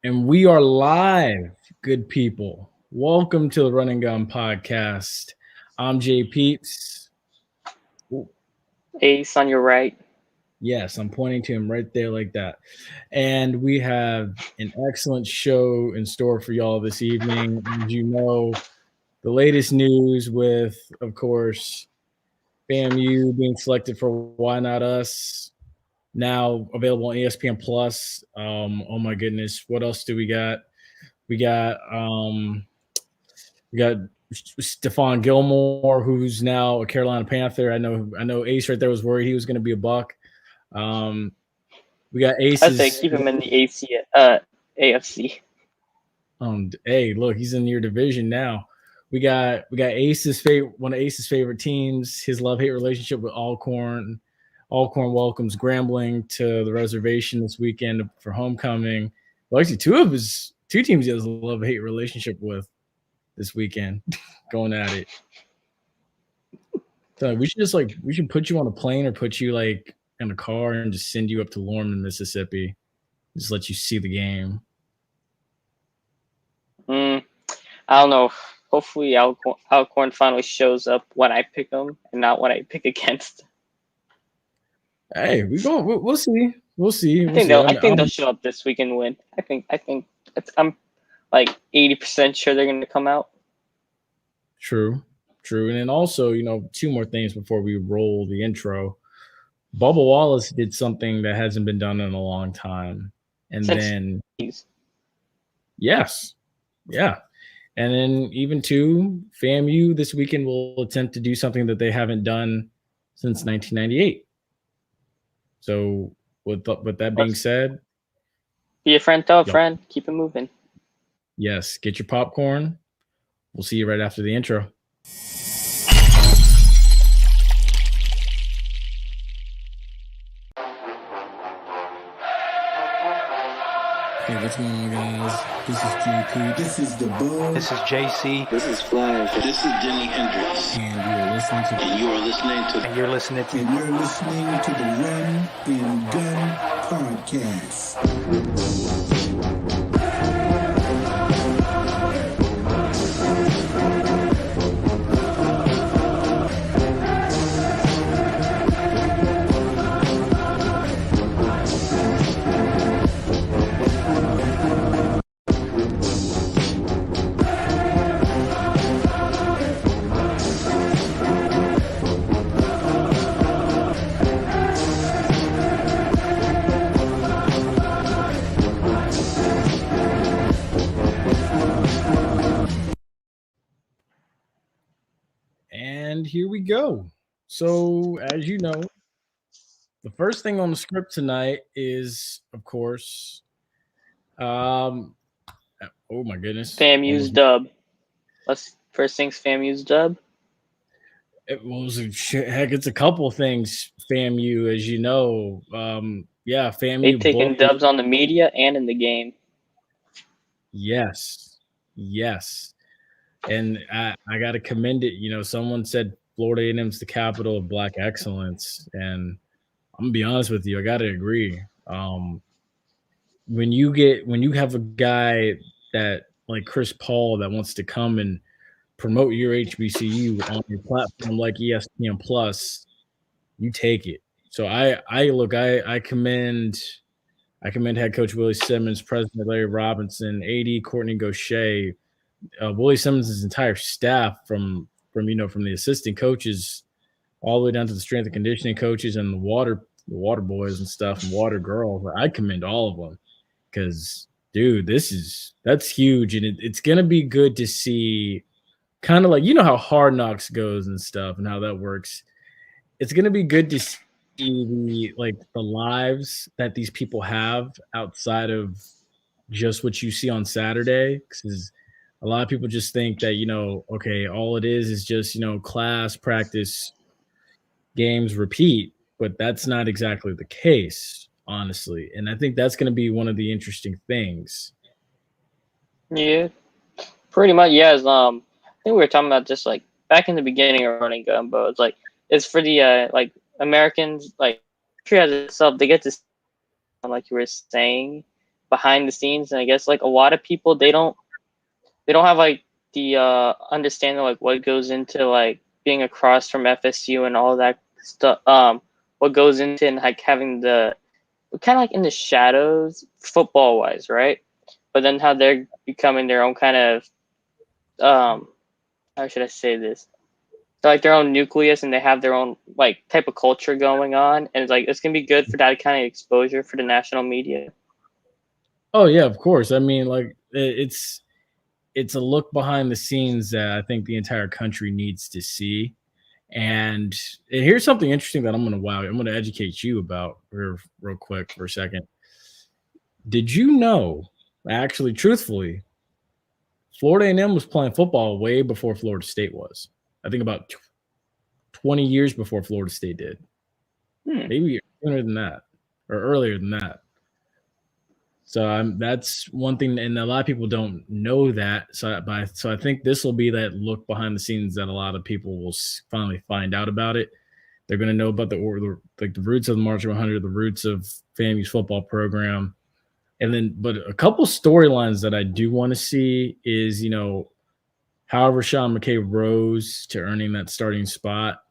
And we are live, good people. Welcome to the Run and Gun podcast. I'm JPeeps. Ace on your right. Yes, I'm pointing to him right there like that. And we have an excellent show in store for y'all this evening. As you know, the latest news with, of course, FAMU being selected for Why Not Us, now available on ESPN Plus. Oh my goodness, what else do we got? We got we got Stephon Gilmore, who's now a Carolina Panther. I know Ace right there was worried he was going to be a Buck. Um, we got I'd say Ace's. keep him in the AFC. Hey, look, he's in your division now. We got one of Ace's favorite teams. His love hate relationship with Alcorn. Alcorn welcomes Grambling to the reservation this weekend for homecoming. Well, actually, two teams he has a love hate relationship with this weekend, going at it. So we should put you on a plane or put you like in a car and just send you up to Lorman, Mississippi. Just let you see the game. I don't know. Hopefully, Alcorn finally shows up when I pick them and not when I pick against. Hey, we'll see. We'll see. I think they'll show up this week and win. I'm like 80% sure they're going to come out. True. And then also, two more things before we roll the intro. Bubba Wallace did something that hasn't been done in a long time. And then yes. Yeah. And then even FAMU this weekend will attempt to do something that they haven't done since 1998. So with that being said, be a friend, tell a friend, keep it moving. Yes, get your popcorn. We'll see you right after the intro. Hey, what's going on, guys? This is JP. This is the Bug. This is JC. This is Flash. This is Jimi Hendrix. And you're listening to the Run and Gun podcast. And here we go. So, as you know, the first thing on the script tonight is, of course, oh my goodness, FAMU's dub. First things FAMU's dub. It's a couple of things. FAMU, as you know, FAMU. They've taken dubs on the media and in the game. Yes, and I got to commend it. Someone said Florida A&M's the capital of Black excellence, and I'm gonna be honest with you, I got to agree. When you have a guy that like Chris Paul that wants to come and promote your HBCU on your platform like ESPN Plus, you take it. So I commend head coach Willie Simmons, President Larry Robinson, AD Courtney Gaucher, Willie Simmons' entire staff from the assistant coaches all the way down to the strength and conditioning coaches and the water boys and stuff and water girls. I commend all of them because, dude, that's huge, and it's gonna be good to see. Kind of like how Hard Knocks goes and stuff and how that works. It's gonna be good to see the lives that these people have outside of just what you see on Saturday, because a lot of people just think that okay, all it is just class, practice, games, repeat, but that's not exactly the case, honestly. And I think that's going to be one of the interesting things. Yeah, pretty much. Yes. I think we were talking about just like back in the beginning of Running Gun, but it's for the Americans, like country as itself, they get to, like you were saying, behind the scenes, and I guess like a lot of people they don't have like the understanding like what goes into like being across from FSU and all that stuff. What goes into and like having the kind of like in the shadows football wise, right? But then how they're becoming their own kind of how should I say this? They're like their own nucleus, and they have their own like type of culture going on, and it's like it's gonna be good for that kind of exposure for the national media. Oh yeah, of course. I mean, like it's a look behind the scenes that I think the entire country needs to see. And here's something interesting that I'm going to educate you about real quick for a second. Did you know, actually, truthfully, Florida A&M was playing football way before Florida State was? I think about 20 years before Florida State did. Maybe sooner than that or earlier than that. So that's one thing, and a lot of people don't know that. So I think this will be that look behind the scenes that a lot of people will finally find out about it. They're going to know about the roots of the March 100, the roots of FAMU's football program, and then but a couple storylines that I do want to see is how Rashawn McKay rose to earning that starting spot,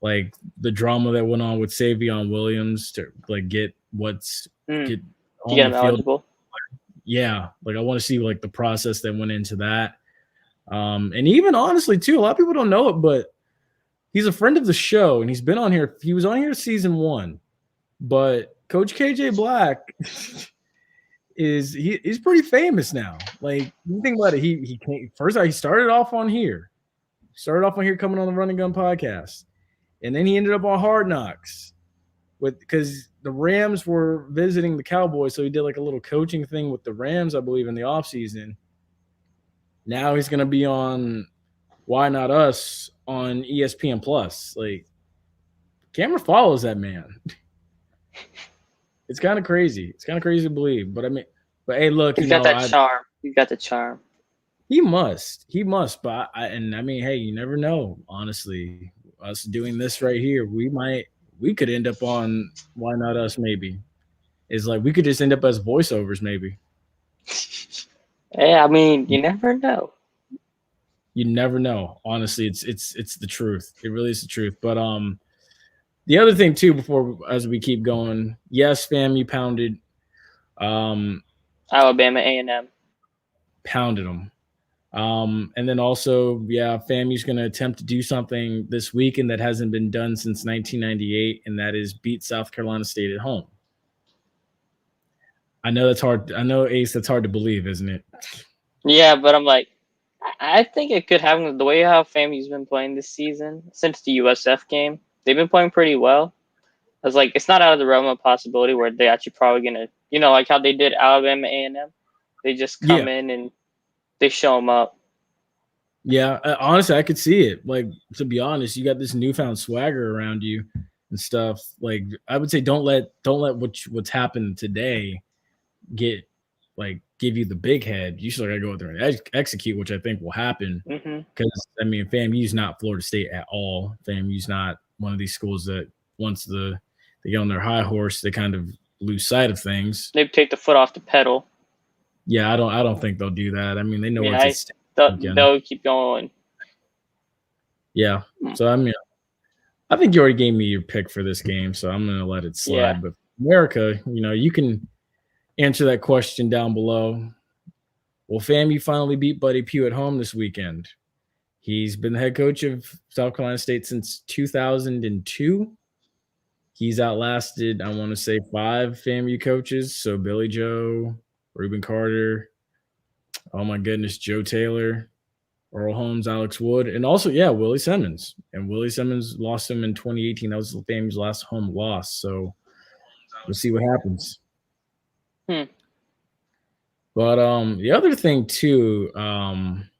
like the drama that went on with Savion Williams to like get on get the him field. eligible. Yeah, like I want to see like the process that went into that. And even honestly too, a lot of people don't know it, but he's a friend of the show and he's been on here. He was on here season 1, but Coach KJ Black he's pretty famous now. Like you think about it, he came first. He started off on here, coming on the Run and Gun podcast, and then he ended up on Hard Knocks because the Rams were visiting the Cowboys, so he did like a little coaching thing with the Rams, I believe, in the offseason. Now he's going to be on Why Not Us on ESPN Plus. Like, camera follows that man. It's kind of crazy. It's kind of crazy to believe, but hey, look, He's got that charm. He's got the charm. He must, but I mean, hey, you never know. Honestly, us doing this right here, we could end up on Why Not Us, maybe. It's like we could just end up as voiceovers, maybe. Yeah, I mean, you never know. You never know. Honestly, it's the truth. It really is the truth. But the other thing too, as we keep going, yes, fam, you pounded Alabama A&M. Pounded them. And then also, yeah, FAMU's going to attempt to do something this weekend that hasn't been done since 1998, and that is beat South Carolina State at home. I know that's hard. I know, Ace, that's hard to believe, isn't it? Yeah, but I'm like, I think it could happen the way how FAMU's been playing this season since the USF game. They've been playing pretty well. I was like, it's not out of the realm of possibility where they actually probably going to, like how they did Alabama A&M. They just come in and they show them up. Yeah, honestly, I could see it. Like, to be honest, you got this newfound swagger around you and stuff. Like, I would say don't let what's happened today give you the big head. You still got to go out there and execute, which I think will happen. Because, I mean, FAMU's not Florida State at all. FAMU's not one of these schools that once they get on their high horse, they kind of lose sight of things. They take the foot off the pedal. Yeah, I don't think they'll do that. I mean, they know what's at stake. They'll keep going. Yeah. So, I mean, I think you already gave me your pick for this game, so I'm going to let it slide. Yeah. But America, you can answer that question down below. Will FAMU finally beat Buddy Pugh at home this weekend? He's been the head coach of South Carolina State since 2002. He's outlasted, I want to say, 5 FAMU coaches. So Billy Joe, Reuben Carter, oh my goodness, Joe Taylor, Earl Holmes, Alex Wood, and also, Willie Simmons. And Willie Simmons lost him in 2018. That was FAMU's last home loss. So we'll see what happens. But the other thing too, I'm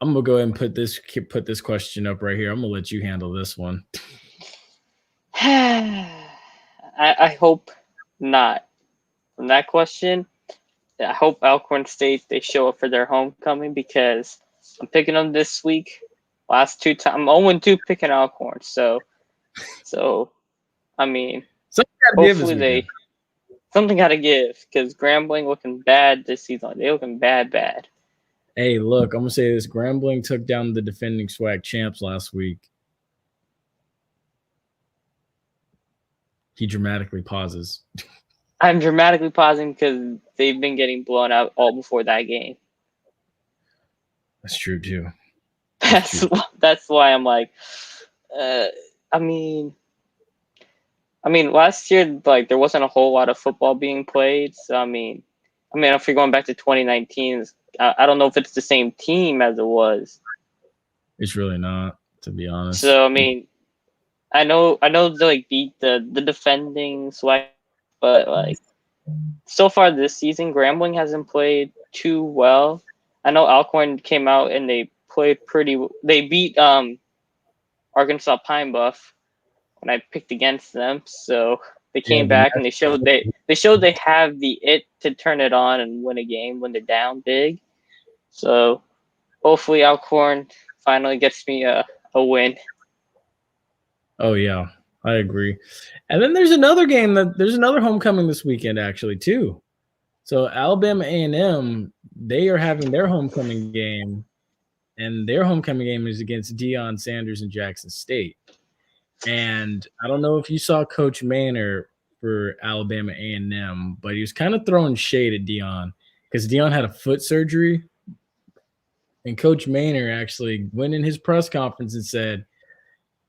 gonna go ahead and put this question up right here. I'm gonna let you handle this one. I hope not. From that question, I hope Alcorn State they show up for their homecoming because I'm picking them this week. Last 2 times, I'm 0-2 picking Alcorn. So I mean, hopefully they. something got to give because Grambling looking bad this season. They looking bad. Hey, look, I'm gonna say this: Grambling took down the defending SWAC champs last week. He dramatically pauses. I'm dramatically pausing because they've been getting blown out all before that game. That's true too. That's why I'm like, I mean, last year like there wasn't a whole lot of football being played. So I mean, if you're going back to 2019, I don't know if it's the same team as it was. It's really not, to be honest. So I mean, I know they like beat the defending SWAC, but like so far this season, Grambling hasn't played too well. I know Alcorn came out and they played they beat Arkansas Pine Bluff when I picked against them. So they came back and they showed they have the it to turn it on and win a game when they're down big. So hopefully Alcorn finally gets me a win. Oh yeah, I agree. And then there's another game there's another homecoming this weekend actually too. So Alabama A&M, they are having their homecoming game, and their homecoming game is against Deion Sanders and Jackson State. And I don't know if you saw Coach Maynor for Alabama A&M, but he was kind of throwing shade at Deion because Deion had a foot surgery. And Coach Maynor actually went in his press conference and said,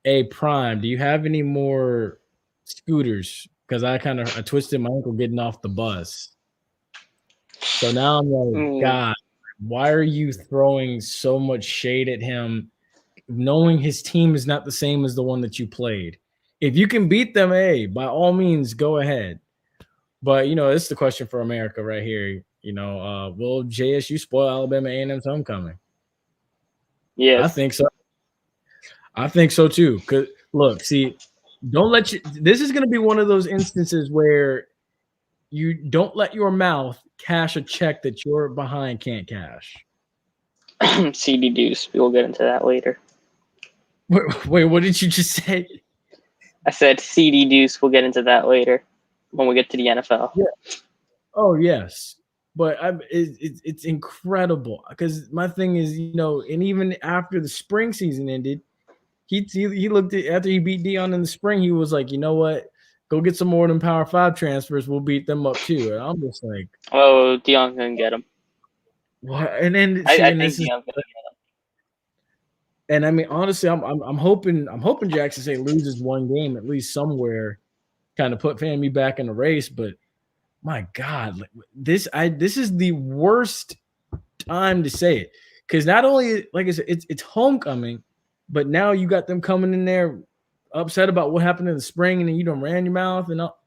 "Hey, Prime, do you have any more scooters? Because I twisted my ankle getting off the bus." So now I'm like, God, why are you throwing so much shade at him, knowing his team is not the same as the one that you played? If you can beat them, hey, by all means, go ahead. But, it's the question for America right here. Will JSU spoil Alabama A&M's homecoming? Yes. I think so. I think so too. Because look, see, this is going to be one of those instances where you don't let your mouth cash a check that your behind can't cash. CD Deuce. We will get into that later. Wait, what did you just say? I said CD Deuce. We'll get into that later when we get to the NFL. Yeah. Oh, yes. But it's incredible because my thing is, and even after the spring season ended, he looked at after he beat Deion in the spring, he was like, you know what? Go get some more of them Power 5 transfers. We'll beat them up too. And I'm just like, oh, Deion's gonna get them. What? And then I think Deion's gonna get them. And I mean, honestly, I'm hoping Jackson State loses one game at least somewhere, kind of put FAMU back in the race. But my God, this is the worst time to say it because not only, like I said, it's homecoming, but now you got them coming in there upset about what happened in the spring, and then you done ran your mouth and all.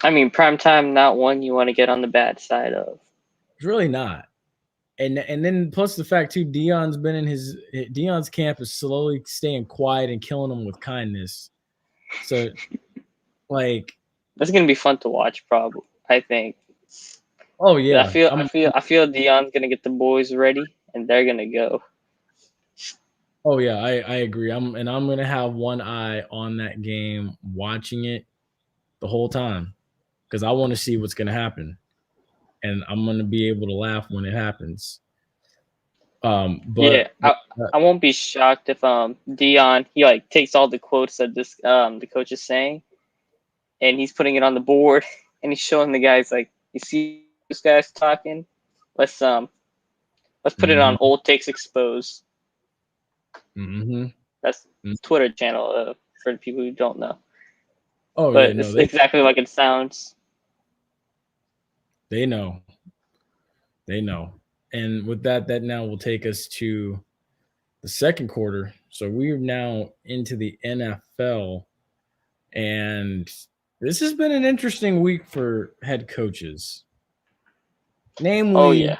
I mean, primetime, not one you want to get on the bad side of. It's really not. And then plus the fact too, Deion's been in Deion's camp is slowly staying quiet and killing them with kindness. So, like, that's gonna be fun to watch, probably. I think. Oh yeah, I feel Deion's gonna get the boys ready, and they're gonna go. Oh yeah, I agree. I'm gonna have one eye on that game, watching it the whole time, because I want to see what's gonna happen, and I'm gonna be able to laugh when it happens. But yeah, I won't be shocked if Deion he like takes all the quotes that this the coach is saying, and he's putting it on the board, and he's showing the guys like, you see this guy's talking, let's put it on Old Takes Exposed. Mm-hmm. That's Twitter channel for the people who don't know. Oh, but yeah, no, it's exactly like it sounds. They know. And with that now will take us to the second quarter. So we're now into the NFL, and this has been an interesting week for head coaches. Namely,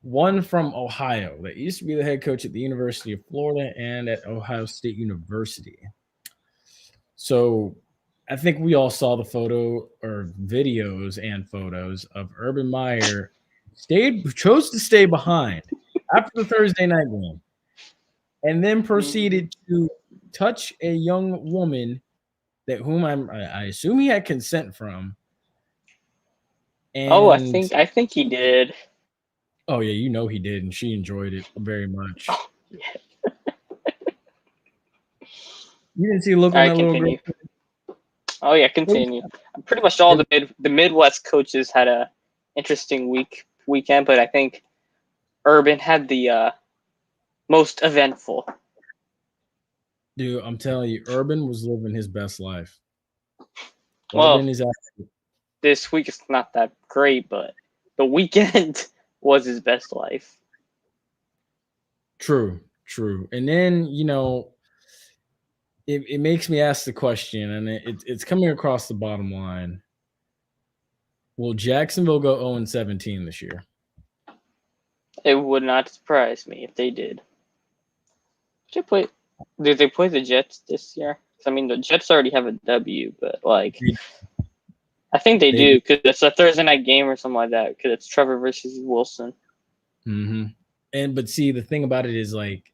one from Ohio that used to be the head coach at the University of Florida and at Ohio State University. So I think we all saw the videos of Urban Meyer chose to stay behind after the Thursday night game, and then proceeded to touch a young woman that whom I assume he had consent from. Oh, And I think he did. oh yeah, you know he did, and she enjoyed it very much. Oh, yeah. You didn't see a look All on right, that little continue. girl. Oh yeah, continue. Pretty much all the Midwest coaches had a interesting weekend, but I think Urban had the most eventful. Dude, I'm telling you, Urban was living his best life. Well, Urban is actually this week is not that great, but the weekend was his best life. true. And then, it makes me ask the question, and it's coming across the bottom line. Will Jacksonville go 0-17 this year? It would not surprise me if they did. Did they play the Jets this year? I mean, the Jets already have a W, but like, I think they do because it's a Thursday night game or something like that. Because it's Trevor versus Wilson. Mm-hmm. But see, the thing about it is like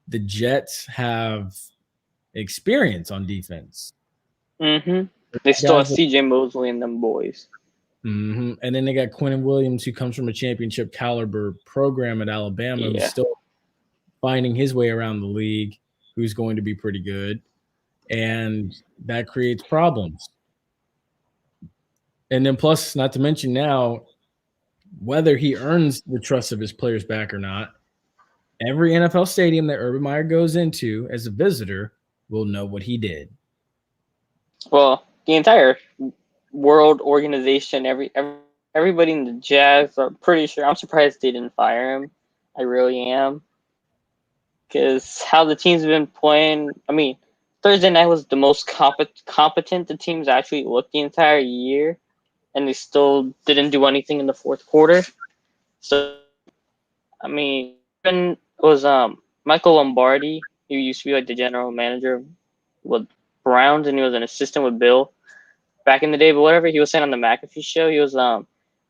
the Jets have experience on defense. Mm-hmm. They still have C.J. Mosley and them boys. Mm-hmm. And then they got Quentin Williams, who comes from a championship caliber program at Alabama, who's still finding his way around the league, who's going to be pretty good. And that creates problems. And then plus, not to mention now, whether he earns the trust of his players back or not, every NFL stadium that Urban Meyer goes into as a visitor will know what he did. Well, the entire world organization, everybody in the Jazz are pretty sure. I'm surprised they didn't fire him. I really am. Because how the team's been playing, I mean, Thursday night was the most competent the team's actually looked the entire year, and they still didn't do anything in the fourth quarter. So, I mean, it was Michael Lombardi, who used to be like the general manager with Browns, and he was an assistant with Bill back in the day. But whatever he was saying on the McAfee show, he was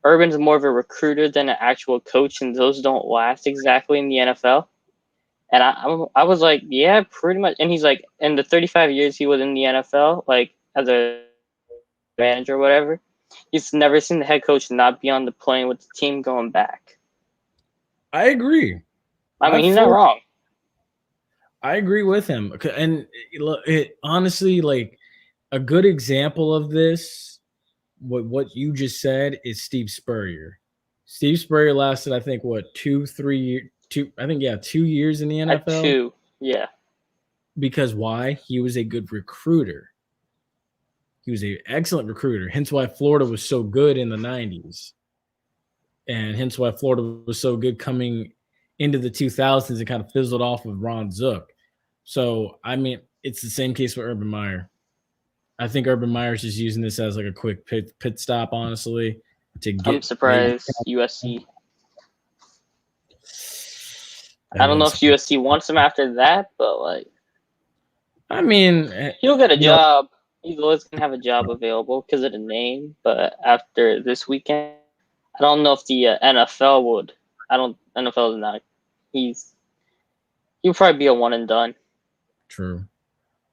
Urban's more of a recruiter than an actual coach, and those don't last exactly in the NFL. And I was like, yeah, pretty much. And he's like, in the 35 years he was in the NFL, like as a manager or whatever, he's never seen the head coach not be on the plane with the team going back. I agree. I mean, he's not wrong. I agree with him. And it honestly, like a good example of this, what you just said is Steve Spurrier. Steve Spurrier lasted, I think, 2 years in the NFL. 2, yeah. Because why? He was a good recruiter. He was an excellent recruiter. Hence why Florida was so good in the 90s. And hence why Florida was so good coming into the 2000s and kind of fizzled off with Ron Zook. So, I mean, it's the same case with Urban Meyer. I think Urban Meyer's just using this as like a quick pit stop, honestly. I'm surprised USC. I don't know if USC wants him after that, but like, I mean, he'll get a job. He's always gonna have a job available because of the name. But after this weekend, I don't know if the NFL would. NFL is not. He'll probably be a one and done. True.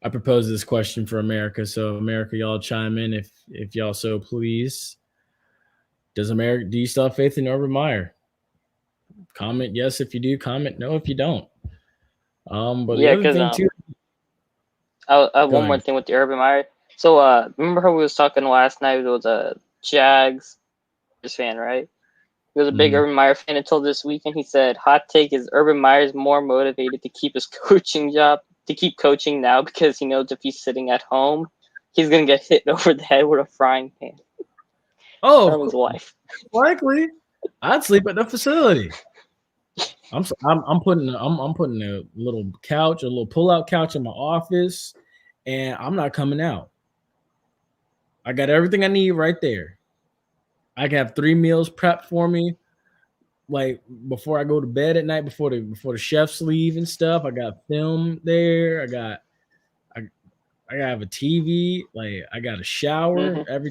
I propose this question for America, so America, y'all chime in if y'all so please. Do you still have faith in Urban Meyer? Comment yes if you do. Comment no if you don't. But yeah, the other thing too. I have one more thing with the Urban Meyer. So remember how we was talking last night? There was a Jags fan, right? He was a big Urban Meyer fan until this weekend. He said, "Hot take is Urban Meyer's more motivated to keep his coaching job, to keep coaching now because he knows if he's sitting at home, he's gonna get hit over the head with a frying pan." Oh, from his wife. Likely, I'd sleep at the facility. I'm putting a little couch, a little pull-out couch in my office, and I'm not coming out. I got everything I need right there. I can have 3 meals prepped for me, like before I go to bed at night, before the chefs leave and stuff. I got film there. I gotta have a TV. Like I got a shower. Mm-hmm.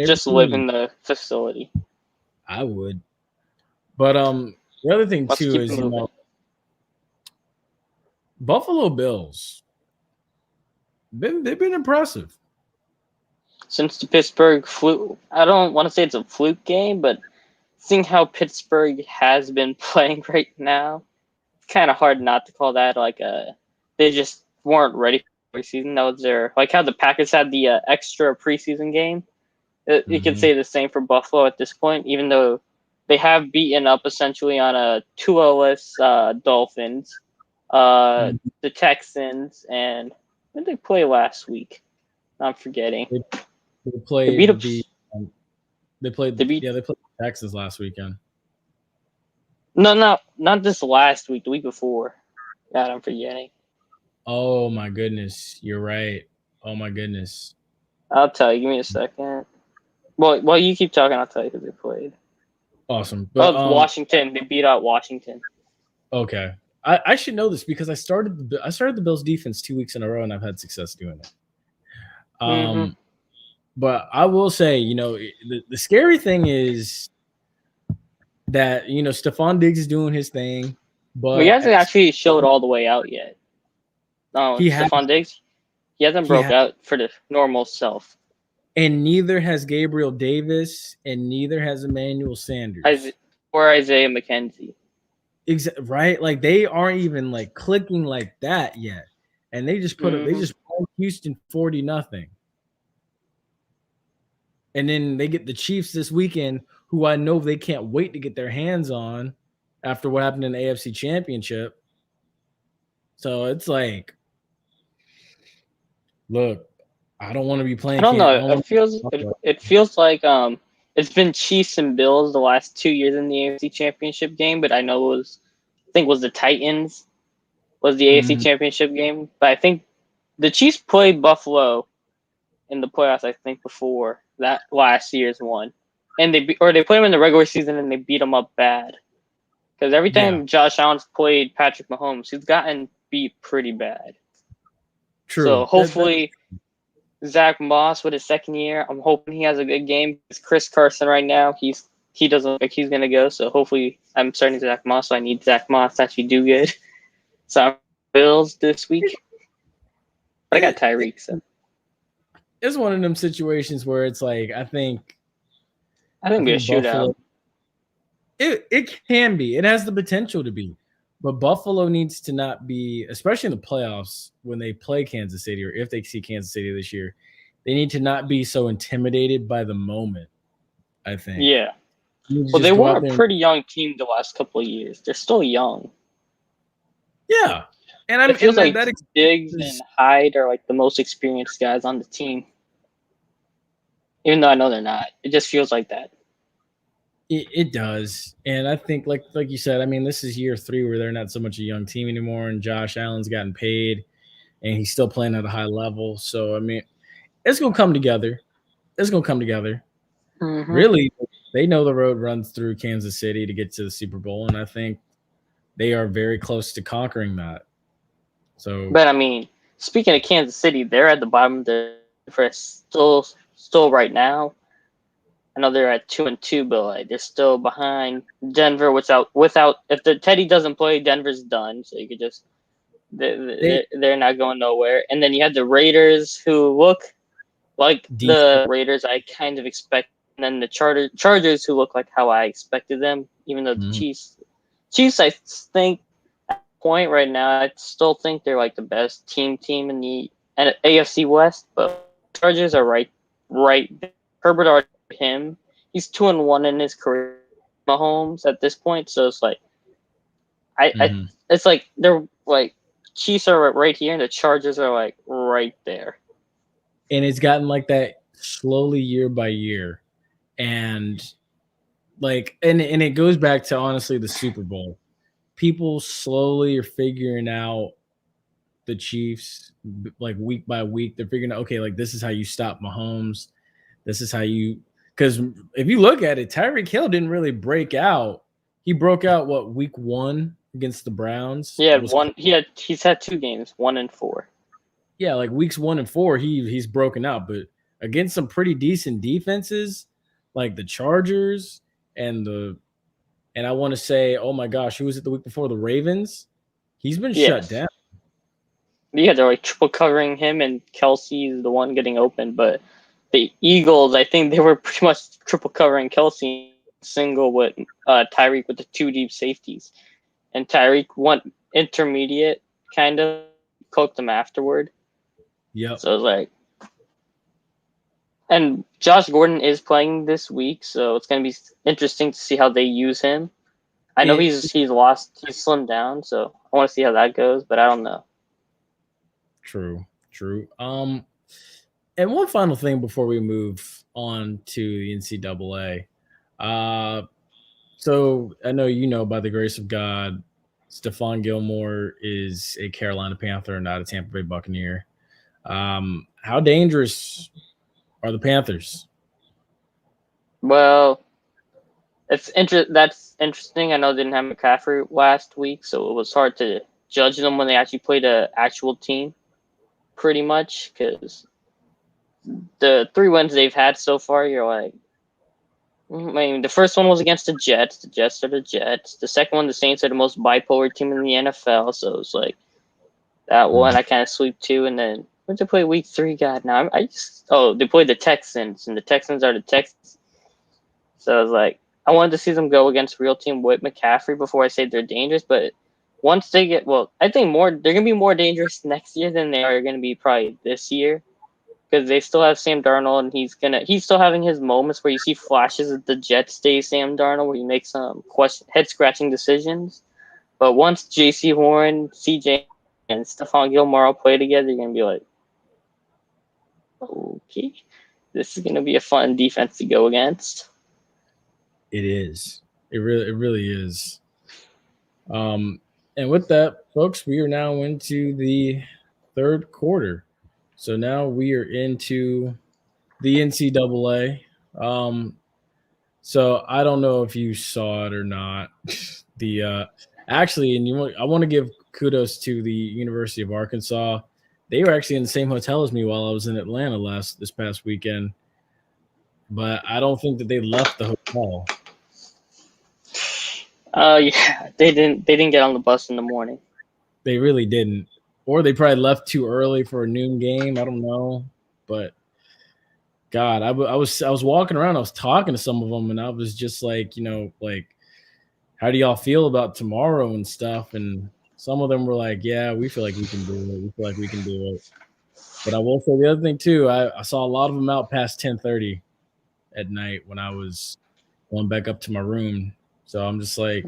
Just live in the facility. I would, but the other thing too is Buffalo Bills. They've been impressive. since the Pittsburgh fluke, I don't want to say it's a fluke game, but seeing how Pittsburgh has been playing right now, it's kind of hard not to call that like they just weren't ready for preseason. That was their like how the Packers had the extra preseason game. You could say the same for Buffalo at this point, even though they have beaten up essentially on a 2-less Dolphins, the Texans, and when did they play last week? I'm forgetting. They played beat up- they played they beat- they played Texas last weekend. No, not this last week. The week before. God, I'm forgetting. Oh my goodness, you're right. Oh my goodness. I'll tell you. Give me a second. Well, you keep talking. I'll tell you who they played. Awesome. But Washington. They beat out Washington. Okay. I should know this because I started the Bills defense 2 weeks in a row and I've had success doing it. But I will say, the scary thing is that, Stephon Diggs is doing his thing, but he hasn't actually showed all the way out yet. Stephon Diggs, he hasn't broke out for the normal self. And neither has Gabriel Davis, and neither has Emmanuel Sanders. Or Isaiah McKenzie. Right? Like, they aren't even, like, clicking like that yet. And they just put they just played Houston 40-0. And then they get the Chiefs this weekend, who I know they can't wait to get their hands on after what happened in the AFC Championship. So it's like, look, I don't want to be playing. I don't know. It feels like it's been Chiefs and Bills the last 2 years in the AFC Championship game, but I think was the Titans was the AFC Championship game. But I think the Chiefs played Buffalo in the playoffs, I think, before that last year's one. And they played them in the regular season and they beat them up bad. Because every time Josh Allen's played Patrick Mahomes, he's gotten beat pretty bad. True. So hopefully Zach Moss with his second year, I'm hoping he has a good game. It's Chris Carson right now. He doesn't look like he's gonna go. So hopefully I'm starting Zach Moss. So I need Zach Moss to actually do good. So I'm Bills this week. But I got Tyreek. So it's one of them situations where it's like I think be a shootout. It can be. It has the potential to be. But Buffalo needs to not be, especially in the playoffs when they play Kansas City or if they see Kansas City this year, they need to not be so intimidated by the moment, I think. Yeah. Well, they were a pretty young team the last couple of years. They're still young. Yeah. And it feels like Diggs and Hyde are like the most experienced guys on the team. Even though I know they're not. It just feels like that. It does. And I think, like you said, I mean, this is year 3 where they're not so much a young team anymore, and Josh Allen's gotten paid, and he's still playing at a high level. So, I mean, it's going to come together. Really, they know the road runs through Kansas City to get to the Super Bowl, and I think they are very close to conquering that. So, but, I mean, speaking of Kansas City, they're at the bottom of the first still right now. I know they're at 2-2, but like they're still behind Denver without if the Teddy doesn't play, Denver's done. So you could just they're not going nowhere. And then you had the Raiders who look like the Raiders I kind of expect, and then the Chargers who look like how I expected them. Even though the Chiefs I think at the point right now I still think they're like the best team in the AFC West, but Chargers are right. Herbert already him. He's 2-1 in his career. Mahomes at this point, so it's like it's like they're like Chiefs are right here and the Chargers are like right there. And it's gotten like that slowly year by year. And like and it goes back to honestly the Super Bowl. People slowly are figuring out the Chiefs like week by week. They're figuring out, okay, like this is how you stop Mahomes. This is how you – because if you look at it, Tyreek Hill didn't really break out. He broke out, week 1 against the Browns? Yeah, he's had 2 games, 1 and 4. Yeah, like weeks 1 and 4, he's broken out. But against some pretty decent defenses, like the Chargers and I want to say, oh my gosh, who was it the week before? The Ravens? He's been shut down. Yeah, they're like triple covering him, and Kelsey's the one getting open, but the Eagles, I think they were pretty much triple covering Kelsey single with Tyreek with the 2 deep safeties. And Tyreek went intermediate, kind of cooked them afterward. Yep. So it was like, and Josh Gordon is playing this week, so it's going to be interesting to see how they use him. I know he's slimmed down, so I want to see how that goes, but I don't know. True. And one final thing before we move on to the NCAA. So I know you know, by the grace of God, Stefan Gilmore is a Carolina Panther, not a Tampa Bay Buccaneer. How dangerous are the Panthers? Well, that's interesting. I know they didn't have McCaffrey last week, so it was hard to judge them when they actually played an actual team, pretty much, because the 3 wins they've had so far, you're like, I mean, the first one was against the Jets. The Jets are the Jets. The second one, the Saints are the most bipolar team in the NFL, so it's like that one I kind of sweep too. And then when they play week 3, God, now they played the Texans, and the Texans are the Texans. So I was like, I wanted to see them go against real team with McCaffrey before I say they're dangerous. But once they get, I think they're gonna be more dangerous next year than they are gonna be probably this year, because they still have Sam Darnold, and he's still having his moments where you see flashes of the Jets day Sam Darnold where he makes some head scratching decisions. But once J.C. Horn, C.J. and Stephon Gilmore all play together, you're gonna be like, okay, this is gonna be a fun defense to go against. It is. It really is. And with that, folks, we are now into the third quarter. So now we are into the NCAA. So I don't know if you saw it or not. I want to give kudos to the University of Arkansas. They were actually in the same hotel as me while I was in Atlanta this past weekend, but I don't think that they left the hotel. Yeah, they didn't get on the bus in the morning. They really didn't, or they probably left too early for a noon game. I don't know, but God, I was walking around. I was talking to some of them, and I was just like, how do y'all feel about tomorrow and stuff? And some of them were like, yeah, we feel like we can do it. We feel like we can do it. But I will say the other thing too. I saw a lot of them out past 10:30 at night when I was going back up to my room. So I'm just like,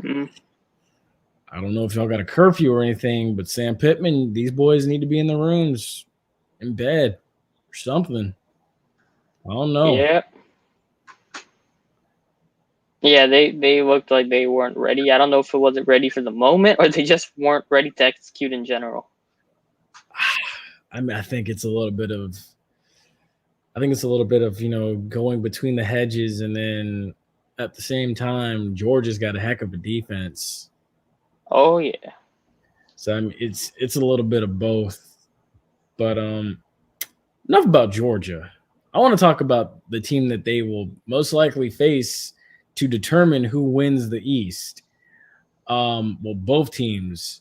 I don't know if y'all got a curfew or anything, but Sam Pittman, these boys need to be in the rooms, in bed, or something. I don't know. Yeah. Yeah, they looked like they weren't ready. I don't know if it wasn't ready for the moment or they just weren't ready to execute in general. I mean, I think it's a little bit of, going between the hedges, and then at the same time, Georgia's got a heck of a defense. Oh yeah. So I mean, it's a little bit of both. But enough about Georgia. I want to talk about the team that they will most likely face to determine who wins the East. Both teams.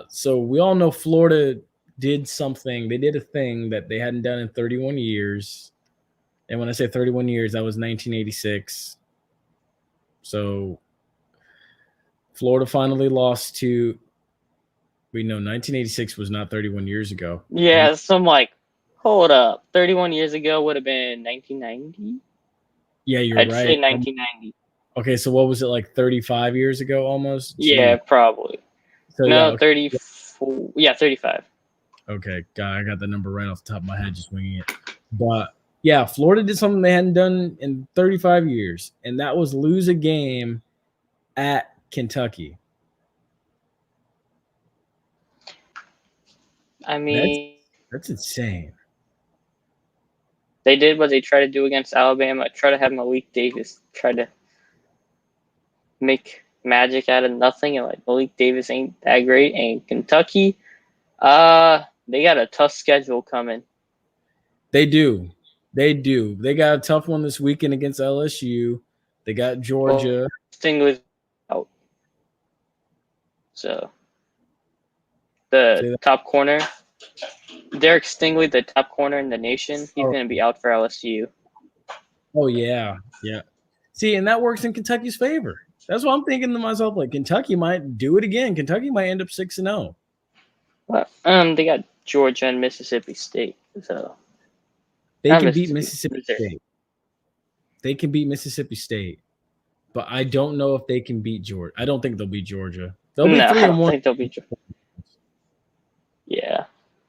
So we all know Florida did something. They did a thing that they hadn't done in 31 years. And when I say 31 years, that was 1986. So Florida finally lost to – 1986 was not 31 years ago. Yeah, so I'm like, hold up. 31 years ago would have been 1990? Yeah, you're I'd right. say 1990. Okay, so what was it, like 35 years ago almost? Yeah, probably. So, no, yeah, okay. 34. Yeah, 35. Okay, God, I got the number right off the top of my head, just winging it. But, yeah, Florida did something they hadn't done in 35 years, and that was lose a game at Kentucky. I mean, that's insane. They did what they tried to do against Alabama. Try to have Malik Davis try to make magic out of nothing, and like Malik Davis ain't that great. And Kentucky, they got a tough schedule coming. They do. They got a tough one this weekend against LSU. They got Georgia. Thing was out. So the top corner, Derek Stingley, the top corner in the nation, he's going to be out for LSU. Oh yeah. See, and that works in Kentucky's favor. That's what I'm thinking to myself. Like Kentucky might do it again. Kentucky might end up 6-0. But, they got Georgia and Mississippi State, so They not can beat Mississippi Missouri. State. They can beat Mississippi State, but I don't know if they can beat Georgia. I don't think they'll beat Georgia. They'll be 3-1. I don't think they'll beat Georgia. Yeah.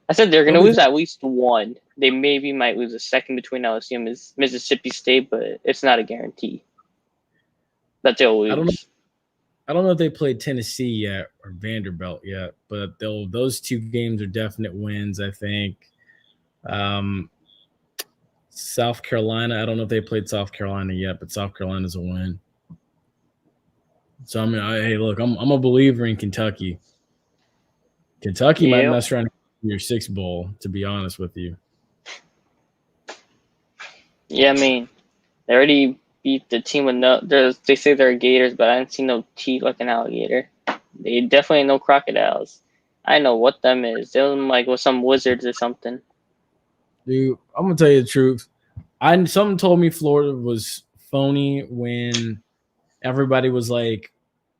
I said they're going to lose at least one. They maybe might lose a second between LSU and Mississippi State, but it's not a guarantee that they'll lose. I don't know if they played Tennessee yet or Vanderbilt yet, but those two games are definite wins, I think. South Carolina, I don't know if they played South Carolina yet, but South Carolina's a win. So, I mean, hey, look, I'm a believer in Kentucky. Kentucky might mess around in your Six Bowl, to be honest with you. Yeah, I mean, they already beat the team with they say they're Gators, but I didn't see no teeth like an alligator. They definitely ain't no crocodiles. I know what them is. They're like with some wizards or something. Dude, I'm gonna tell you the truth. Someone told me Florida was phony when everybody was like,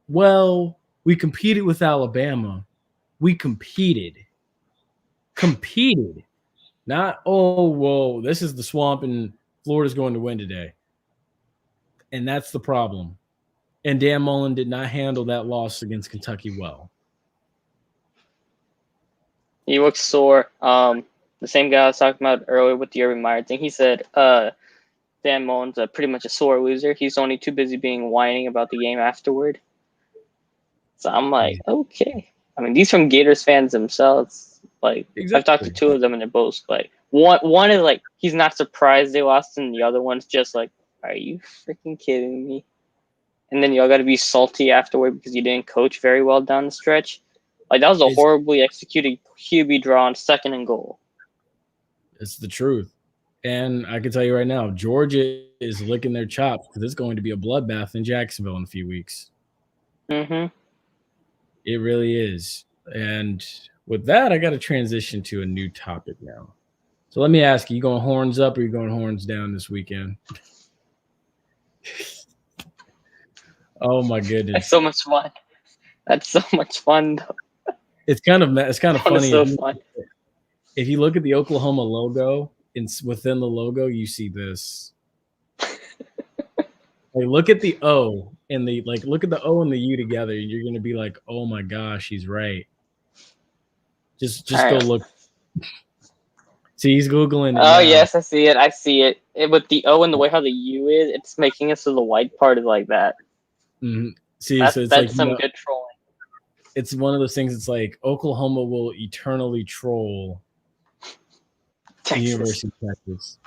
well, we competed with Alabama. We competed. Not, oh, well, this is the swamp and Florida's going to win today. And that's the problem. And Dan Mullen did not handle that loss against Kentucky well. He looks sore. The same guy I was talking about earlier with the Urban Meyer thing, he said Dan Mullen's pretty much a sore loser. He's only too busy being whining about the game afterward. So I'm like, okay. I mean, these from Gators fans themselves. Like, exactly. I've talked to two of them, and they're both like, one is like, he's not surprised they lost, and the other one's just like, are you freaking kidding me? And then y'all got to be salty afterward because you didn't coach very well down the stretch. Like, that was a horribly executed QB draw on 2nd and goal. It's the truth. And I can tell you right now, Georgia is licking their chops because it's going to be a bloodbath in Jacksonville in a few weeks. Mm-hmm. It really is. And with that, I got to transition to a new topic now. So let me ask you going horns up or you going horns down this weekend? Oh, my goodness. That's so much fun. That's so much fun, though. It's kind of funny. So fun. If you look at the Oklahoma logo, within the logo, you see this. Like, look at the O and look at the O and the U together. You're gonna be like, oh my gosh, he's right. Just go look. See, he's Googling it. Oh, yes, I see it. With the O and the way how the U is, it's making it so the white part is like that. Mm-hmm. See, that's like, some good trolling. It's one of those things. It's like Oklahoma will eternally troll the University of Texas.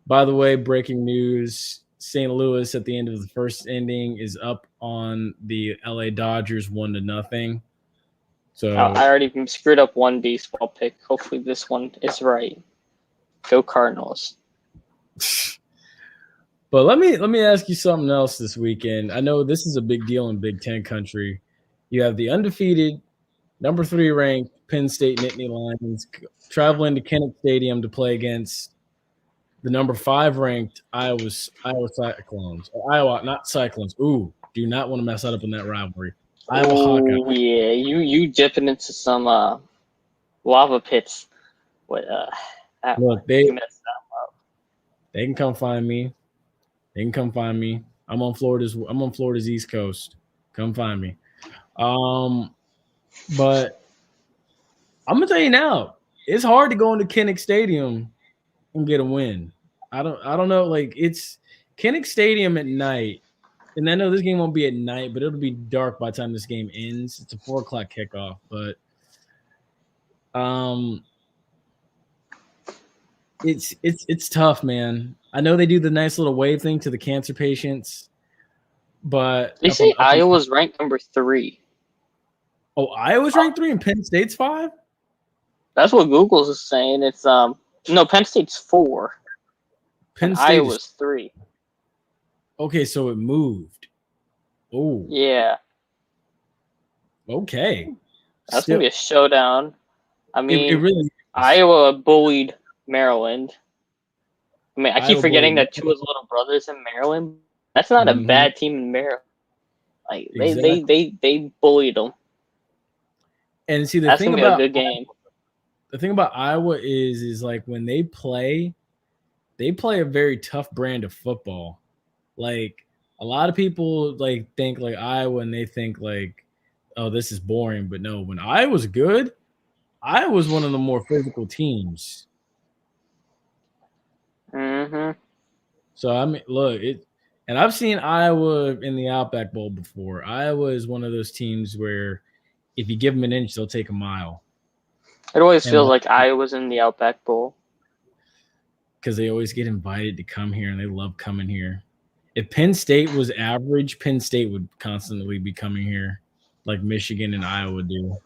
By the way, breaking news: St. Louis at the end of the first inning is up on the LA Dodgers 1-0. So I already screwed up one baseball pick. Hopefully this one is right. Go Cardinals. But let me ask you something else this weekend. I know this is a big deal in Big Ten country. You have the undefeated, number 3 ranked Penn State Nittany Lions traveling to Kinnick Stadium to play against the number 5 ranked Iowa Cyclones. Iowa, not Cyclones. Ooh, do not want to mess that up in that rivalry. Iowa Hawkeyes. Oh, yeah, you dipping into some lava pits. Look, they can come find me. I'm on Florida's East Coast. Come find me. But I'm gonna tell you now, it's hard to go into Kinnick Stadium and get a win. I don't know. Like, it's Kinnick Stadium at night, and I know this game won't be at night, but it'll be dark by the time this game ends. It's a 4:00 kickoff, but it's tough, man. I know they do the nice little wave thing to the cancer patients, but they say Iowa's ranked number 3. Oh, Iowa's ranked 3 and Penn State's 5? That's what Google's saying. It's no, Penn State's 4. Iowa's 3. Okay, so it moved. Oh. Yeah. Okay. That's gonna be a showdown. I mean, it really. Iowa bullied Maryland. I mean, I keep Iowa forgetting bullied that Tua's little brother's in Maryland. That's not a bad team in Maryland. Like they bullied them. And see, That's gonna be a good game. The thing about Iowa is like when they play a very tough brand of football. Like a lot of people like think like Iowa and they think like, oh, this is boring. But no, when Iowa's good, Iowa's one of the more physical teams. Mm-hmm. So I mean, look, and I've seen Iowa in the Outback Bowl before. Iowa is one of those teams where if you give them an inch, they'll take a mile. It always feels like Iowa's in the Outback Bowl. Because they always get invited to come here and they love coming here. If Penn State was average, Penn State would constantly be coming here like Michigan and Iowa do.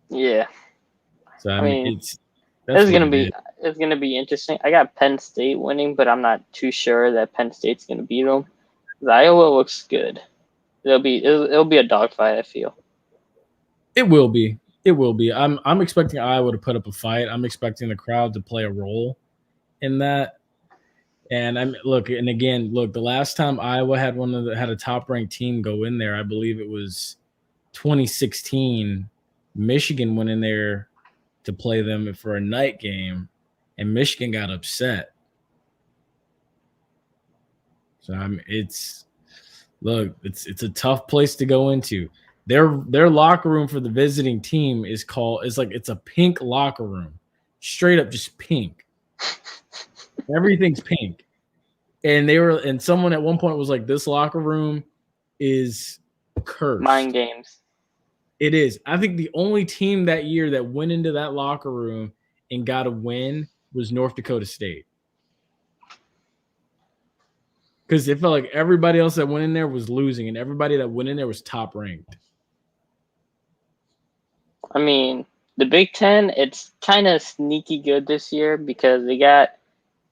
Yeah. So I mean it's gonna be interesting. I got Penn State winning, but I'm not too sure that Penn State's gonna beat them. Iowa looks good. It'll be a dogfight, I feel. It will be. It will be. I'm expecting Iowa to put up a fight. I'm expecting the crowd to play a role in that. And the last time Iowa had had a top ranked team go in there, I believe it was 2016. Michigan went in there to play them for a night game, and Michigan got upset. So it's a tough place to go into. Their locker room for the visiting team it's a pink locker room, straight up just pink. Everything's pink. And someone at one point was like, this locker room is cursed. Mind games. It is. I think the only team that year that went into that locker room and got a win was North Dakota State. Because it felt like everybody else that went in there was losing, and everybody that went in there was top ranked. I mean, the Big Ten, it's kind of sneaky good this year because they got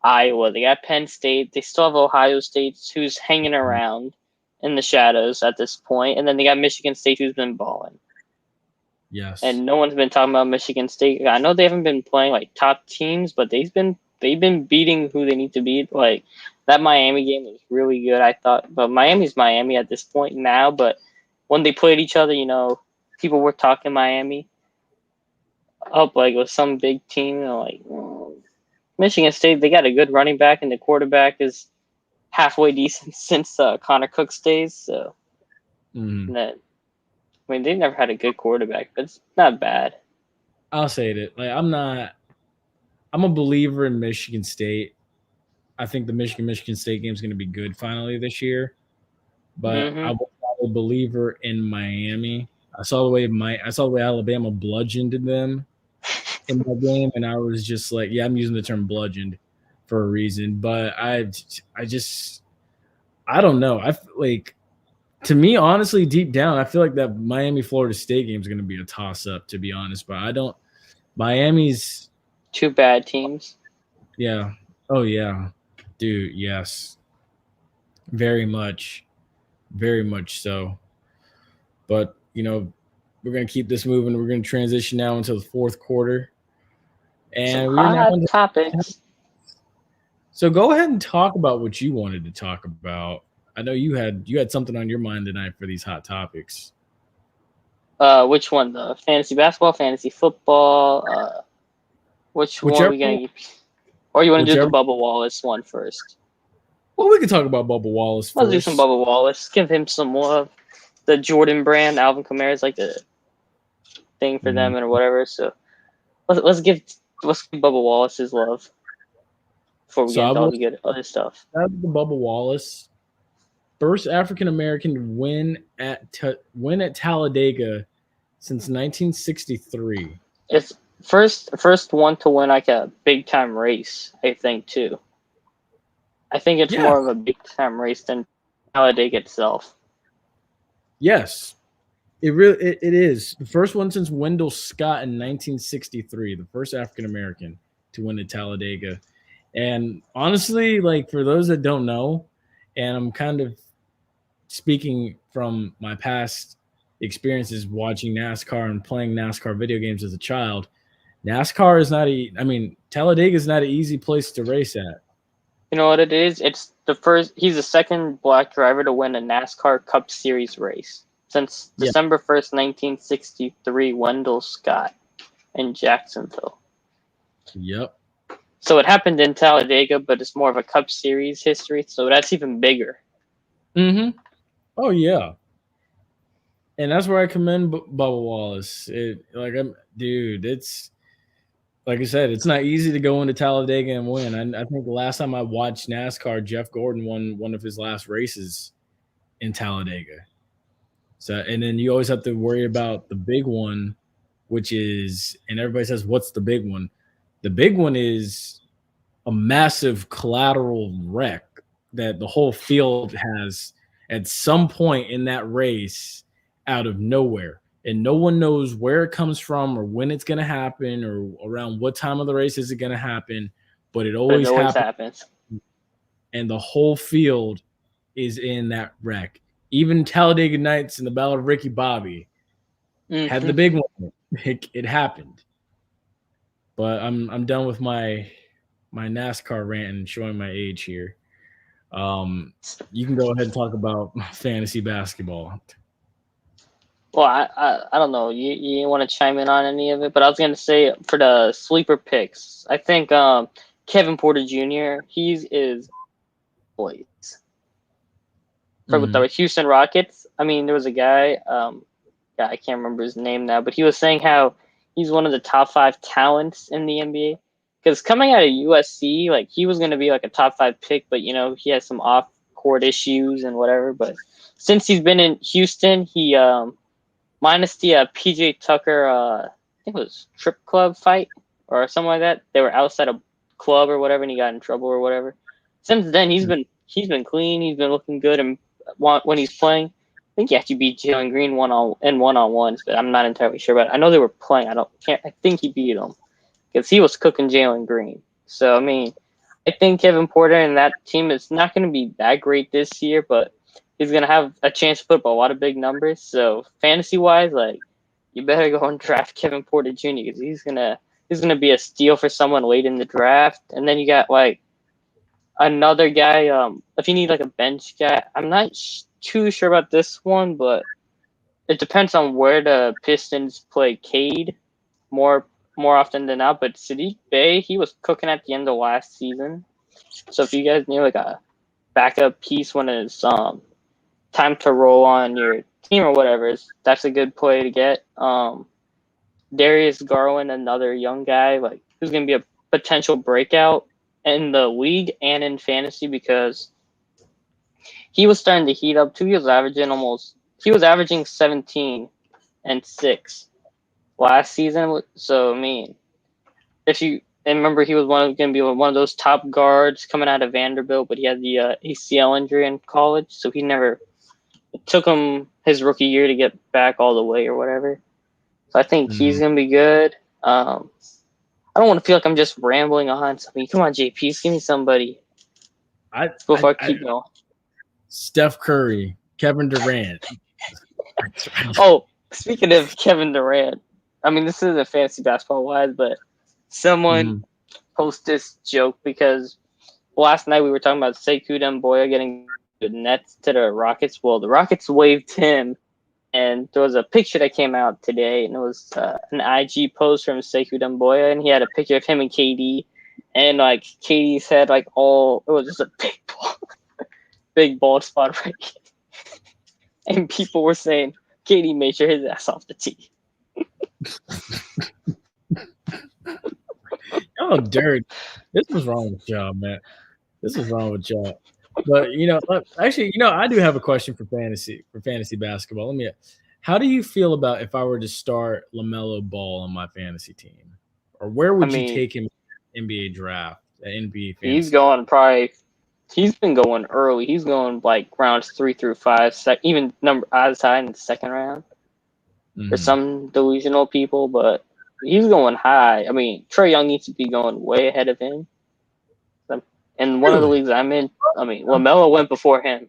Iowa, they got Penn State, they still have Ohio State, who's hanging around in the shadows at this point, and then they got Michigan State, who's been balling. Yes. And no one's been talking about Michigan State. I know they haven't been playing like top teams, but they've been beating who they need to beat. Like that Miami game was really good, I thought. But Miami's Miami at this point now. But when they played each other, people were talking Miami up like with some big team. Michigan State, they got a good running back, and the quarterback is halfway decent since Connor Cook's days. So they've never had a good quarterback, but it's not bad. I'll say it. Like I'm a believer in Michigan State. I think the Michigan State game is going to be good finally this year. But I was not a believer in Miami. I saw the way Alabama bludgeoned them in that game, and I was just like, yeah, I'm using the term bludgeoned for a reason. But I don't know. To me, honestly, deep down, I feel like that Miami-Florida State game is going to be a toss-up, to be honest. But Miami's two bad teams. Yeah. Oh, yeah. Dude, yes. Very much. Very much so. But, we're going to keep this moving. We're going to transition now into the fourth quarter. And we're now on topics. So go ahead and talk about what you wanted to talk about. I know you had something on your mind tonight for these hot topics. Which one? The fantasy basketball, fantasy football? Whichever one are we going to use? Or you want to do the Bubba Wallace one first? Well, we can talk about Bubba Wallace first. Let's do some Bubba Wallace. Give him some love. The Jordan brand, Alvin Kamara is like the thing for them or whatever. So let's give Bubba Wallace his love before we get into all the good other stuff. That's the Bubba Wallace. First African American to win at Talladega since 1963. It's first one to win like a big time race, I think too. I think it's more of a big time race than Talladega itself. Yes, it is the first one since Wendell Scott in 1963. The first African American to win at Talladega, and honestly, like for those that don't know, and I'm kind of speaking from my past experiences watching NASCAR and playing NASCAR video games as a child, NASCAR is not Talladega is not an easy place to race at. You know what it is? It's he's the second black driver to win a NASCAR Cup Series race since December 1st, 1963, Wendell Scott in Jacksonville. Yep. So it happened in Talladega, but it's more of a Cup Series history, so that's even bigger. Mm-hmm. Oh, yeah. And that's where I commend Bubba Wallace. It's like I said, it's not easy to go into Talladega and win. I think the last time I watched NASCAR, Jeff Gordon won one of his last races in Talladega. So, and then you always have to worry about the big one, which is, and everybody says, what's the big one? The big one is a massive collateral wreck that the whole field has at some point in that race out of nowhere. And no one knows where it comes from or when it's going to happen or around what time of the race is it going to happen. But it always happens. And the whole field is in that wreck. Even Talladega Nights and the Battle of Ricky Bobby had the big one. It happened. But I'm done with my NASCAR rant and showing my age here. You can go ahead and talk about fantasy basketball. Well, I don't know. You want to chime in on any of it? But I was going to say for the sleeper picks, I think Kevin Porter Jr., he is boys. With the Houston Rockets, I mean, there was a guy, I can't remember his name now, but he was saying how he's one of the top 5 talents in the NBA. Because coming out of USC, like, he was going to be like a top 5 pick, but, you know, he has some off-court issues and whatever. But since he's been in Houston, he minus the PJ Tucker, I think it was strip club fight or something like that. They were outside a club or whatever, and he got in trouble or whatever. Since then, he's been clean. He's been looking good, and when he's playing, I think he actually beat Jalen Green one-on-ones, but I'm not entirely sure. But I know they were playing. I think he beat him because he was cooking Jalen Green. So I mean, I think Kevin Porter and that team is not going to be that great this year, but he's going to have a chance to put up a lot of big numbers. So fantasy-wise, like, you better go and draft Kevin Porter Jr. because he's gonna be a steal for someone late in the draft. And then you got like another guy. If you need like a bench guy, I'm not too sure about this one, but it depends on where the Pistons play Cade more often than not. But Sadiq Bey, he was cooking at the end of last season. So if you guys need like a backup piece when it's time to roll on your team or whatever, that's a good play to get. Darius Garland, another young guy, like, who's going to be a potential breakout in the league and in fantasy because he was starting to heat up too. He was averaging 17 and 6 last season. So I mean, if you remember, he was going to be one of those top guards coming out of Vanderbilt, but he had the ACL injury in college, so it took him his rookie year to get back all the way or whatever. So I think he's going to be good. I don't want to feel like I'm just rambling on something. Come on, JP, give me somebody. Before I keep going. Steph Curry, Kevin Durant. Oh, speaking of Kevin Durant, I mean, this isn't fantasy basketball-wise, but someone posted this joke because last night we were talking about Sekou Demboya getting the Nets to the Rockets. Well, the Rockets waived him, and there was a picture that came out today, and it was an IG post from Sekou Demboya, and he had a picture of him and KD, and like KD's head, like it was just a big bald spot right here. And people were saying KD made sure his ass off the tee. Oh, Derek, this was wrong with y'all, man. This is wrong with y'all. But actually, I do have a question for fantasy basketball. How do you feel about if I were to start LaMelo Ball on my fantasy team, or where would you take him in the NBA draft, NBA fantasy? He's been going early. He's going like rounds 3 through 5, even number outside in the second round for some delusional people, but he's going high. I mean, Trae Young needs to be going way ahead of him. In one of the leagues I'm in, LaMelo went before him.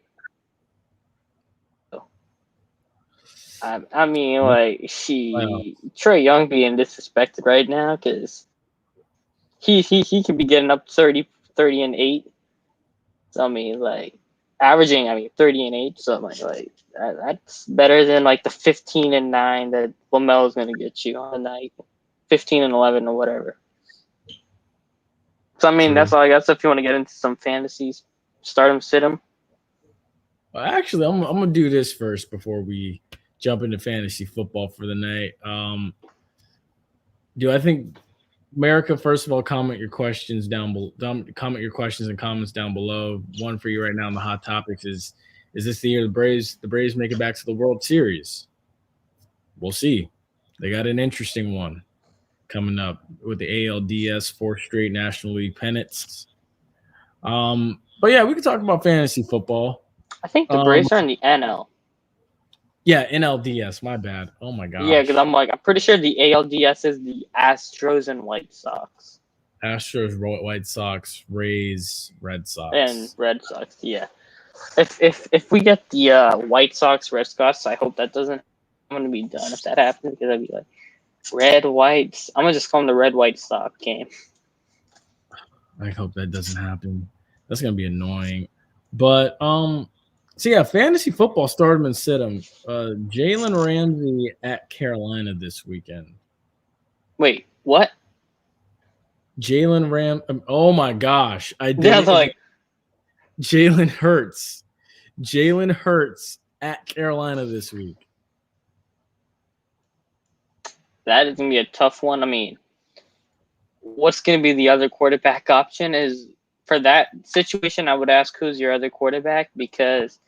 I mean, like Wow. Trae Young being disrespected right now because he could be getting up 30 and 8. So I mean, like averaging, 30 and 8. So I'm like that's better than like the 15 and 9 that Lamelo's gonna get you on the night, 15 and 11 or whatever. So I mean, True. that's all I got. So if you want to get into some fantasies, start him, sit him. Well, actually, I'm gonna do this first before we jump into fantasy football for the night. Do I think America? First of all, comment your questions down below. Comment your questions and comments down below. One for you right now in the hot topics is this the year the Braves make it back to the World Series? We'll see. They got an interesting one coming up with the ALDS 4 straight National League pennants. But yeah, we can talk about fantasy football. I think the Braves are in the NL. Yeah, NLDS. My bad. Oh my gosh. Yeah, because I'm pretty sure the ALDS is the Astros and White Sox. Astros, White Sox, Rays, Red Sox, and Red Sox. Yeah, if we get the White Sox Red Sox, I hope that doesn't. I'm gonna be done if that happens because I'd be like red whites. I'm gonna just call them the Red White Sox game. I hope that doesn't happen. That's gonna be annoying. But so yeah, fantasy football stardom and sit 'em. Jalen Ramsey at Carolina this weekend. Wait, what? Jalen Ram. Oh my gosh, I did. That's like Jalen Hurts. Jalen Hurts at Carolina this week. that is gonna be a tough one. I mean, what's gonna be the other quarterback option? Is for that situation, I would ask who's your other quarterback because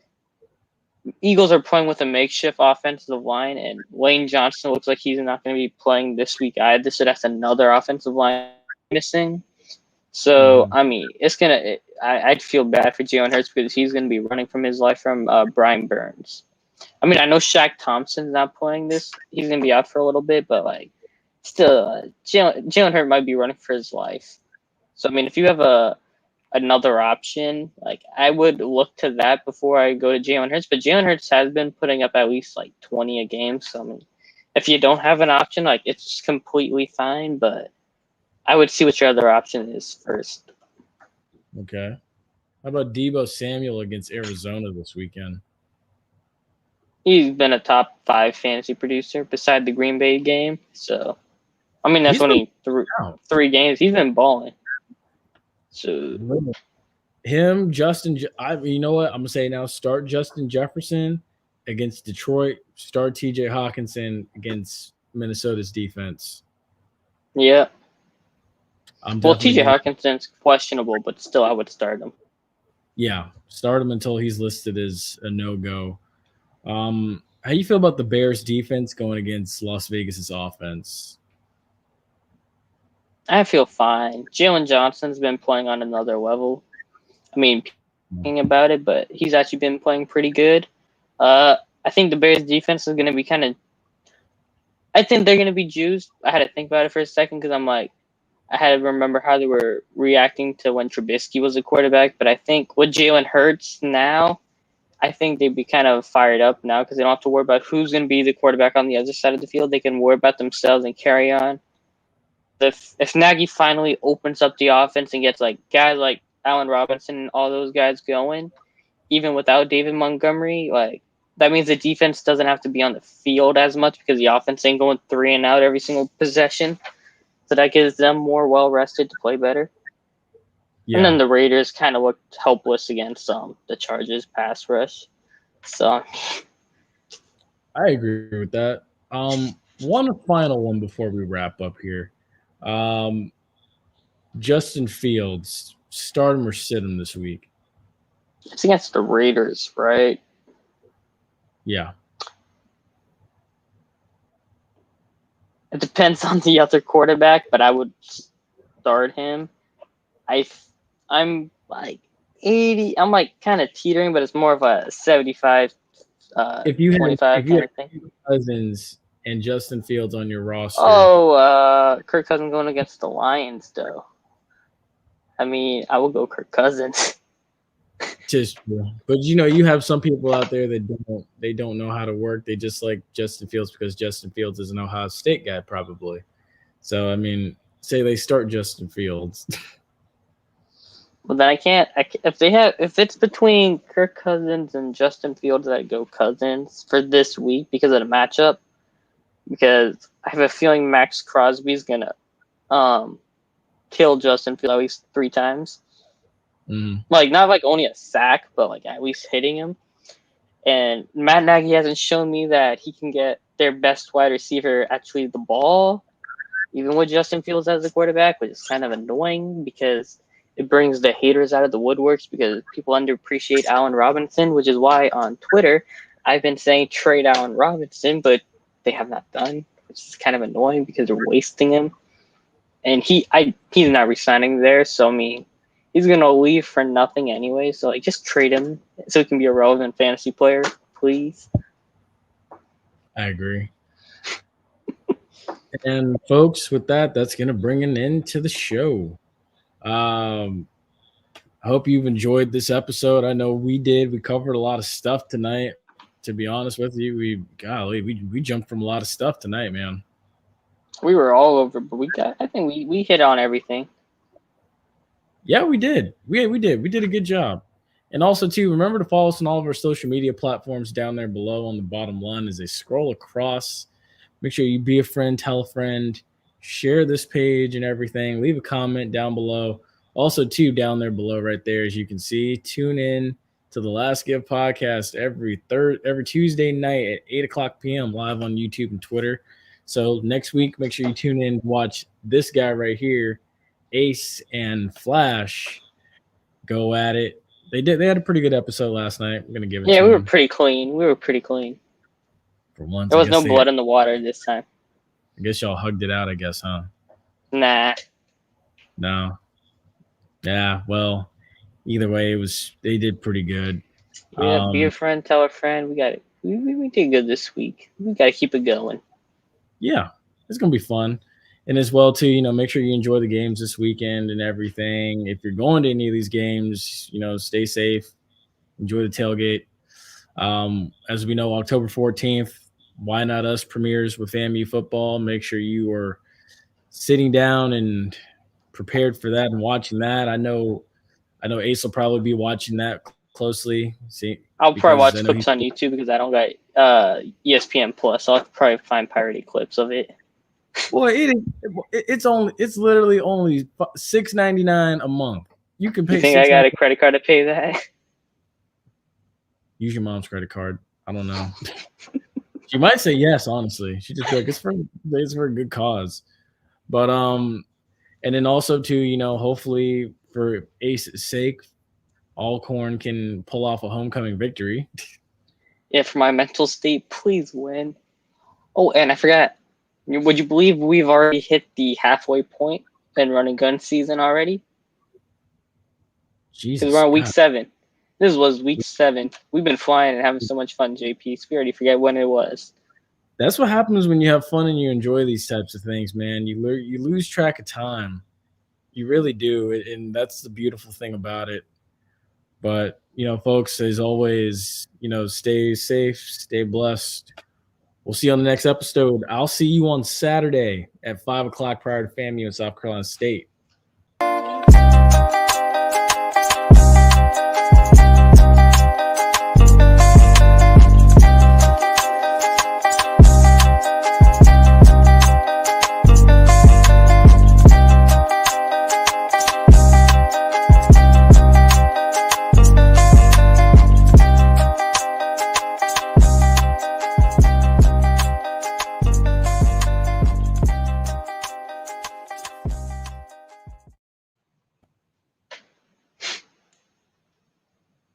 Eagles are playing with a makeshift offensive line, and Lane Johnson looks like he's not going to be playing this week either. So that's another offensive line missing. So I mean, I'd feel bad for Jalen Hurts because he's going to be running from his life from Brian Burns. I mean, I know Shaq Thompson's not playing this; he's going to be out for a little bit, but like, still, Jalen Hurts might be running for his life. So I mean, if you have another option, like I would look to that before I go to Jalen Hurts. But Jalen Hurts has been putting up at least like 20 a game. So I mean, if you don't have an option, like it's completely fine. But I would see what your other option is first. Okay. How about Debo Samuel against Arizona this weekend? He's been a top 5 fantasy producer beside the Green Bay game. So I mean, that's only 3 games. He's been balling. So him, Justin. You know what I'm gonna say now? Start Justin Jefferson against Detroit. Start T.J. Hawkinson against Minnesota's defense. Yeah. Well, T.J. Hawkinson's questionable, but still, I would start him. Yeah, start him until he's listed as a no-go. How you feel about the Bears' defense going against Las Vegas's offense? I feel fine. Jalen Johnson's been playing on another level. I mean, thinking about it, but he's actually been playing pretty good. I think the Bears' defense is going to be I think they're going to be juiced. I had to think about it for a second because I had to remember how they were reacting to when Trubisky was a quarterback. But I think with Jalen Hurts now, I think they'd be kind of fired up now because they don't have to worry about who's going to be the quarterback on the other side of the field. They can worry about themselves and carry on. If Nagy finally opens up the offense and gets like guys like Allen Robinson and all those guys going, even without David Montgomery, like that means the defense doesn't have to be on the field as much because the offense ain't going 3 and out every single possession. So that gives them more well rested to play better. Yeah. And then the Raiders kind of looked helpless against the Chargers pass rush. So I agree with that. One final one before we wrap up here. Justin Fields, start him or sit him this week? It's against the Raiders, right? Yeah. It depends on the other quarterback, but I would start him. I'm like 80. I'm like kind of teetering, but it's more of a 75, if you 25 kind of thing. Cousins and Justin Fields on your roster. Oh, Kirk Cousins going against the Lions, though. I mean, I will go Kirk Cousins. Just true. But you have some people out there that don't know how to work. They just like Justin Fields because Justin Fields is an Ohio State guy, probably. So I mean, say they start Justin Fields. Well, then I can't. If it's between Kirk Cousins and Justin Fields, I'd go Cousins for this week because of the matchup. Because I have a feeling Max Crosby's gonna kill Justin Fields at least 3 times. Like not like only a sack, but like at least hitting him. And Matt Nagy hasn't shown me that he can get their best wide receiver actually the ball, even with Justin Fields as the quarterback, which is kind of annoying because it brings the haters out of the woodworks because people underappreciate Allen Robinson, which is why on Twitter I've been saying trade Allen Robinson, but they have not done, which is kind of annoying because they're wasting him. And he's not resigning there, so I mean, he's gonna leave for nothing anyway. So like, just trade him so he can be a relevant fantasy player, please. I agree. And folks, with that's gonna bring an end to the show. I hope you've enjoyed this episode. I know we did. We covered a lot of stuff tonight. To be honest with you, we jumped from a lot of stuff tonight, man. We were all over, but I think we hit on everything. Yeah, we did. We did. We did a good job. And also, too, remember to follow us on all of our social media platforms down there below on the bottom one as they scroll across. Make sure you be a friend, tell a friend, share this page and everything. Leave a comment down below. Also, too, down there below right there, as you can see, tune in to the Last Give podcast every Tuesday night at 8 o'clock p.m. live on YouTube and Twitter. So next week, make sure you tune in and watch this guy right here, Ace and Flash, go at it. They had a pretty good episode last night. I'm gonna give it. Yeah, to we them. were pretty clean. For once, there was no blood in the water this time. I guess y'all hugged it out. I guess, huh? Nah. No. Yeah. Well, either way, they did pretty good. Yeah, be a friend, tell a friend. We got it. We did good this week. We got to keep it going. Yeah, it's gonna be fun. And as well, too, make sure you enjoy the games this weekend and everything. If you're going to any of these games, stay safe, enjoy the tailgate. As we know, October 14th, Why Not Us premieres with FAMU football. Make sure you are sitting down and prepared for that and watching that. I know Ace will probably be watching that closely. I'll probably watch clips on YouTube because I don't got ESPN Plus. So I'll probably find pirated clips of it. Well, it's literally only $6.99 a month. You can pay. You think I got a credit card to pay that? Use your mom's credit card. I don't know. She might say yes. Honestly, she just like it's for a good cause. But and then also too, hopefully for Ace's sake, Alcorn can pull off a homecoming victory. Yeah, for my mental state, please win. Oh, and I forgot. Would you believe we've already hit the halfway point in run and gun season already? Jesus, we're on week 7. This was week 7. We've been flying and having so much fun, JPeeps. We already forget when it was. That's what happens when you have fun and you enjoy these types of things, man. You lose track of time. You really do, and that's the beautiful thing about it. But, folks, as always, stay safe, stay blessed. We'll see you on the next episode. I'll see you on Saturday at 5 o'clock prior to FAMU in South Carolina State.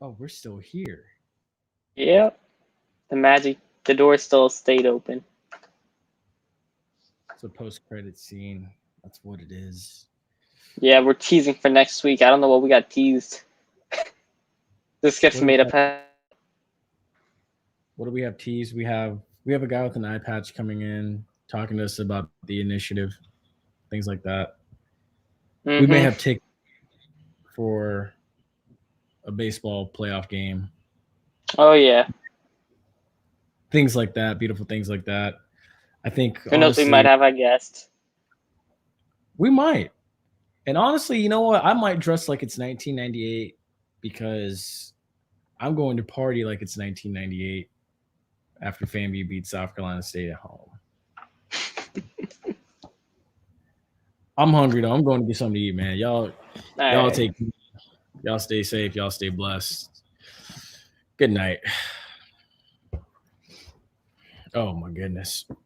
Oh, we're still here. Yep. The door still stayed open. It's a post-credit scene. That's what it is. Yeah, we're teasing for next week. I don't know what we got teased. This gets made up. What do we have teased? We have a guy with an eye patch coming in, talking to us about the initiative, things like that. Mm-hmm. We may have tickets for a baseball playoff game. Oh yeah. Things like that, beautiful things like that. I think Who knows? We might have a guest. We might. And honestly, you know what? I might dress like it's 1998 because I'm going to party like it's 1998 after FAMU beats South Carolina State at home. I'm hungry though. I'm going to get something to eat, man. Y'all stay safe. Y'all stay blessed. Good night. Oh my goodness.